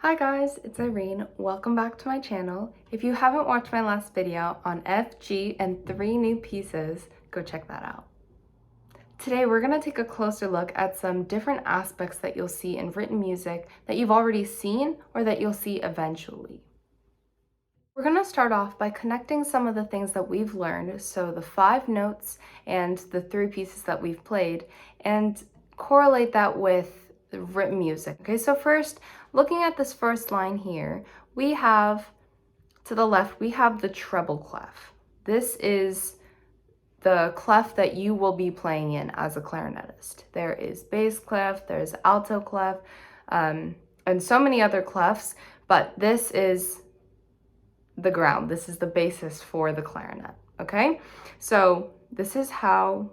Hi guys, it's Irene. Welcome back to my channel. If you haven't watched my last video on F, G, and 3 new pieces, go check that out. Today we're going to take a closer look at some different aspects that you'll see in written music that you've already seen or that you'll see eventually. We're going to start off by connecting some of the things that we've learned, so the 5 notes and the 3 pieces that we've played, and correlate that with the written music. Okay, so first, looking at this first line here, we have, to the left, we have the treble clef. This is the clef that you will be playing in as a clarinetist. There is bass clef, there's alto clef, and so many other clefs, but this is the ground. This is the basis for the clarinet, okay? So this is how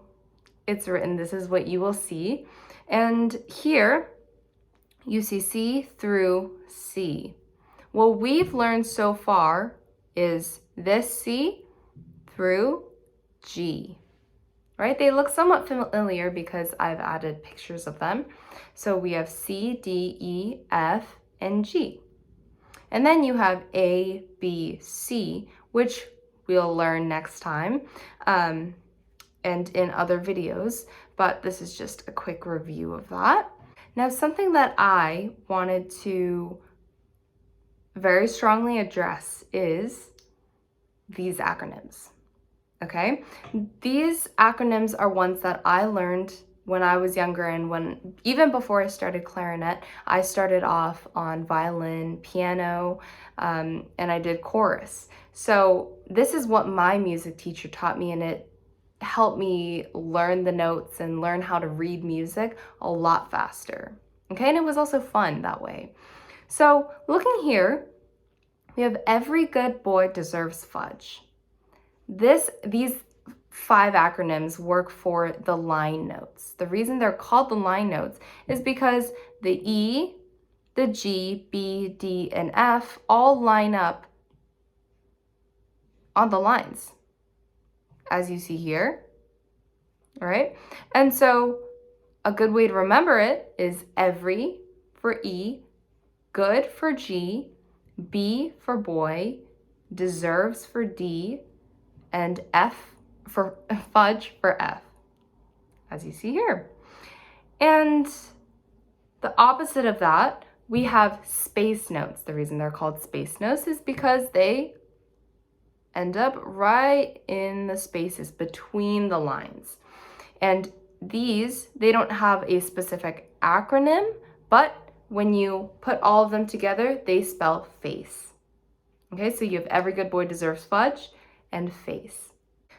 it's written. This is what you will see. And here you see C through C. What we've learned so far is this C through G, right? They look somewhat familiar because I've added pictures of them. So we have C, D, E, F, and G. And then you have A, B, C, which we'll learn next time and in other videos, but this is just a quick review of that. Now, something that I wanted to very strongly address is these acronyms, okay? These acronyms are ones that I learned when I was younger, and even before I started clarinet, I started off on violin, piano, and I did chorus. So this is what my music teacher taught me, and it helped me learn the notes and learn how to read music a lot faster. Okay, and it was also fun that way. So looking here, we have every good boy deserves fudge. These 5 acronyms work for the line notes. The reason they're called the line notes is because the E, the G, B, D, and F all line up on the lines, as you see here, all right? And so a good way to remember it is every for E, good for G, B for boy, deserves for D, and F for fudge for F, as you see here. And the opposite of that, we have space notes. The reason they're called space notes is because they end up right in the spaces between the lines. And these, they don't have a specific acronym, but when you put all of them together, they spell face. Okay, so you have every good boy deserves fudge and face.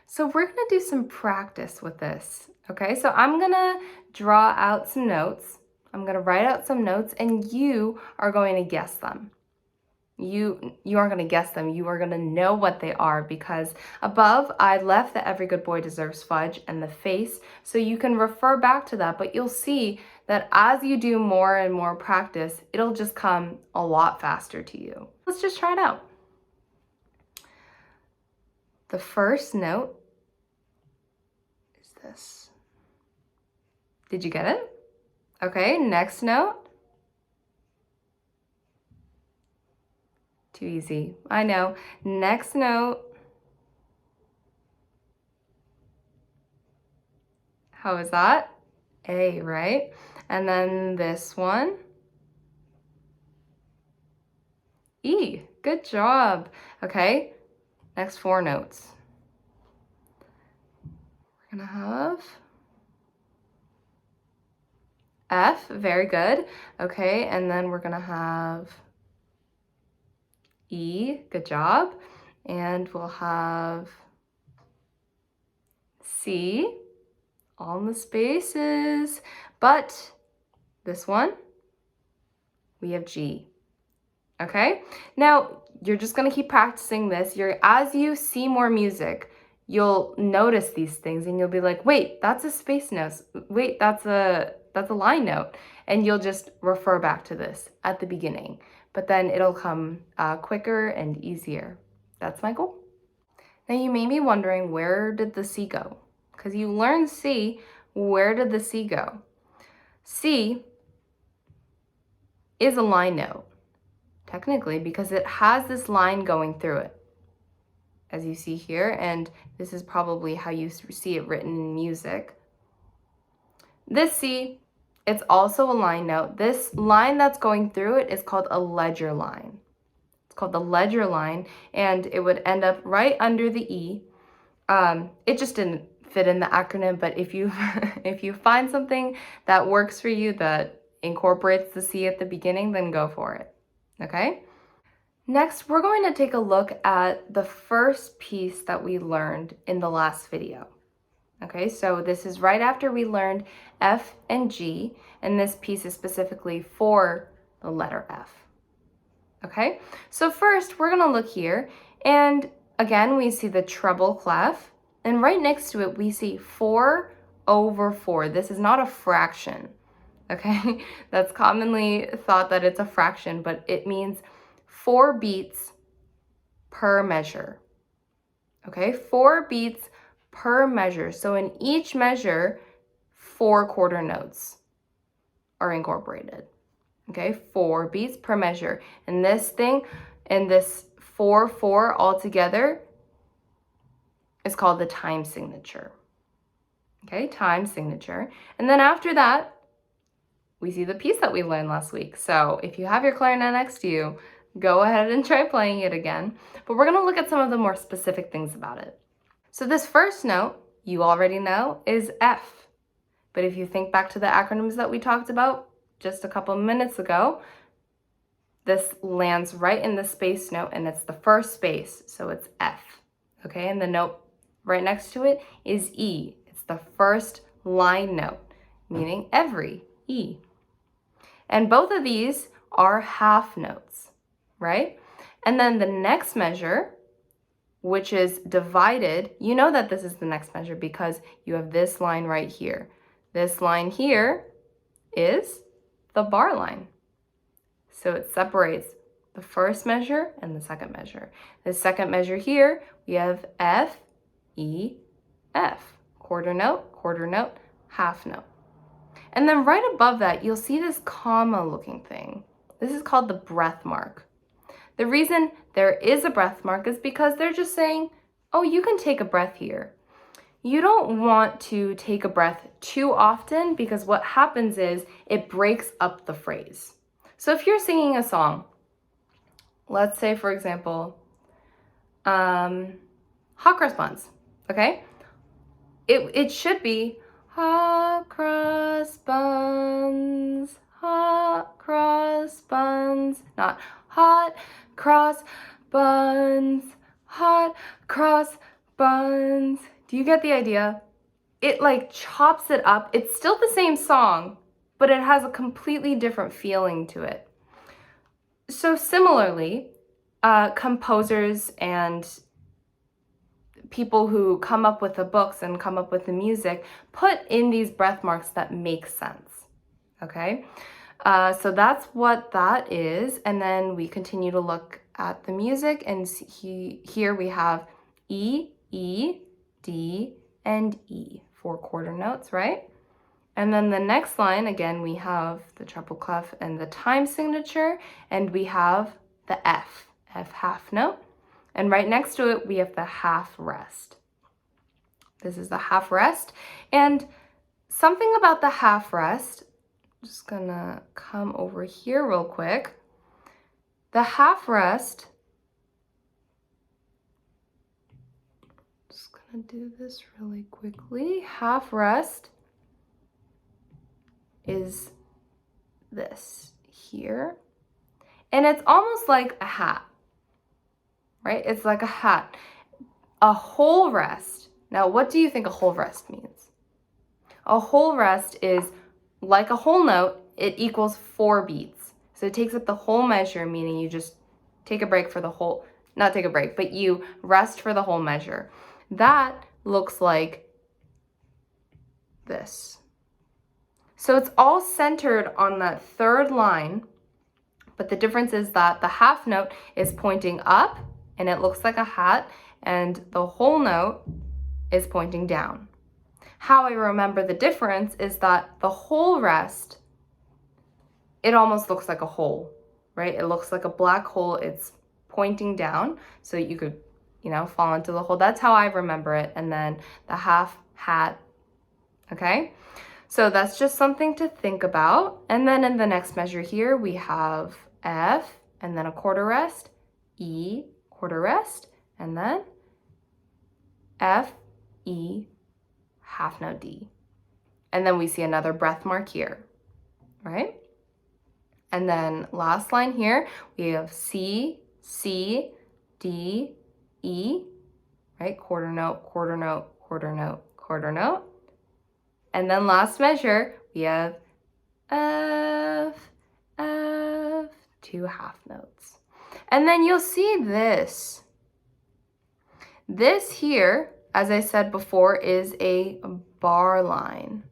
So we're gonna do some practice with this, okay? So I'm gonna draw out some notes. I'm gonna write out some notes, and you are going to guess them. You aren't gonna guess them, you are gonna know what they are, because above I left the every good boy deserves fudge and the face, so you can refer back to that, but you'll see that as you do more and more practice, it'll just come a lot faster to you. Let's just try it out. The first note is this. Did you get it? Okay, next note. Too easy, I know. Next note. How is that? A, right? And then this one. E, good job. Okay, next 4 notes. We're gonna have F, very good. Okay, and then we're gonna have E, good job. And we'll have C, all in the spaces. But this one, we have G. Okay, now you're just gonna keep practicing this. As you see more music, you'll notice these things and you'll be like, wait, that's a space note. Wait, that's a line note. And you'll just refer back to this at the beginning, but then it'll come quicker and easier. That's my goal. Now you may be wondering, where did the C go? Because you learned C, where did the C go? C is a line note. technically, because it has this line going through it, as you see here, and this is probably how you see it written in music. This C, it's also a line note. This line that's going through it is called a ledger line. It's called the ledger line, and it would end up right under the E. It just didn't fit in the acronym, but if you if you find something that works for you that incorporates the C at the beginning, then go for it, okay? Next, we're going to take a look at the first piece that we learned in the last video. Okay, so this is right after we learned F and G, and this piece is specifically for the letter F. Okay, so first we're gonna look here, and again, we see the treble clef, and right next to it, we see 4/4. This is not a fraction, okay? That's commonly thought that it's a fraction, but it means 4 beats per measure, okay? 4 beats per measure. So in each measure, 4 quarter notes are incorporated, okay? 4 beats per measure. And this thing, and this 4/4 altogether is called the time signature, okay? Time signature. And then after that, we see the piece that we learned last week. So if you have your clarinet next to you, go ahead and try playing it again. But we're gonna look at some of the more specific things about it. So this first note, you already know, is F. But if you think back to the acronyms that we talked about just a couple minutes ago, this lands right in the space note, and it's the first space, so it's F. Okay, and the note right next to it is E. It's the first line note, meaning every, E. And both of these are half notes, right? And then the next measure, which is divided, you know that this is the next measure because you have this line right here. This line here is the bar line. So it separates the first measure and the second measure. The second measure here, we have F, E, F. Quarter note, half note. And then right above that, you'll see this comma looking thing. This is called the breath mark. The reason there is a breath mark is because they're just saying, oh, you can take a breath here. You don't want to take a breath too often because what happens is it breaks up the phrase. So if you're singing a song, let's say, for example, hot cross buns, okay? It should be hot cross buns, not hot cross buns, hot cross buns. Do you get the idea? It like chops it up. It's still the same song, but it has a completely different feeling to it. So similarly, composers and people who come up with the books and come up with the music put in these breath marks that make sense, okay? So that's what that is, and then we continue to look at the music, and here we have E, E, D, and E, 4 quarter notes, right? And then the next line, again, we have the treble clef and the time signature, and we have the F half note, and right next to it, we have the half rest. This is the half rest, and something about the half rest, just gonna come over here real quick. The half rest, just gonna do this really quickly. Half rest is this here, and it's almost like a hat, right? It's like a hat. A whole rest. Now, what do you think a whole rest means? A whole rest is like a whole note, it equals 4 beats. So it takes up the whole measure, meaning you just take a break for the whole, not take a break, but you rest for the whole measure. That looks like this. So it's all centered on that third line, but the difference is that the half note is pointing up and it looks like a hat, and the whole note is pointing down. How I remember the difference is that the whole rest, it almost looks like a hole, right? It looks like a black hole. It's pointing down so you could, fall into the hole. That's how I remember it. And then the half hat, okay? So that's just something to think about. And then in the next measure here, we have F and then a quarter rest, E, quarter rest, and then F, E, half note D. And then we see another breath mark here, right? And then last line here, we have C, C, D, E, right? Quarter note, quarter note, quarter note, quarter note. And then last measure, we have F, F, 2 half notes. And then you'll see this. This here, as I said before, is a bar line,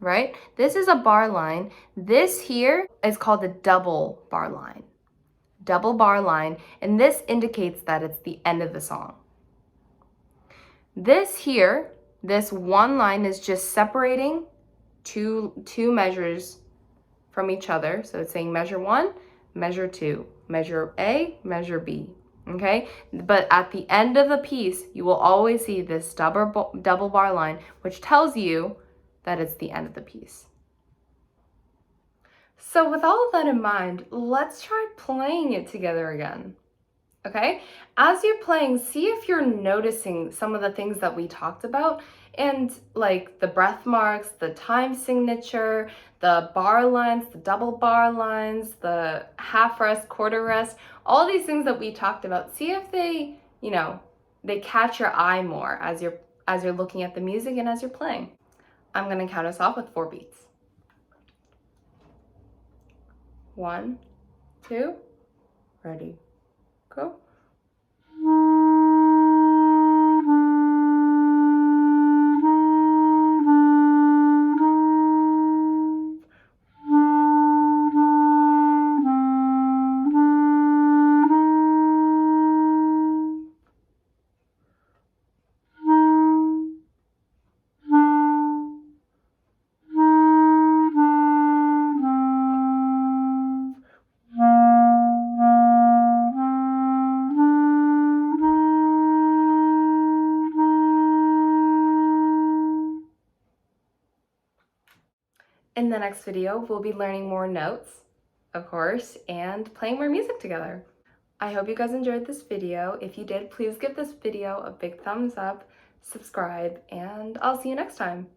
right? This is a bar line. This here is called a double bar line. Double bar line, and this indicates that it's the end of the song. This here, this one line is just separating two measures from each other. So it's saying measure 1, measure 2, measure A, measure B, okay? But at the end of the piece, you will always see this double bar line, which tells you that it's the end of the piece. So with all of that in mind, let's try playing it together again, okay? As you're playing, see if you're noticing some of the things that we talked about, and like the breath marks, the time signature, the bar lines, the double bar lines, the half rest, quarter rest, all these things that we talked about. See if they, they catch your eye more as you're looking at the music and as you're playing. I'm gonna count us off with 4 beats. 1, 2, ready, go. In the next video, we'll be learning more notes, of course, and playing more music together. I hope you guys enjoyed this video. If you did, please give this video a big thumbs up, subscribe, and I'll see you next time.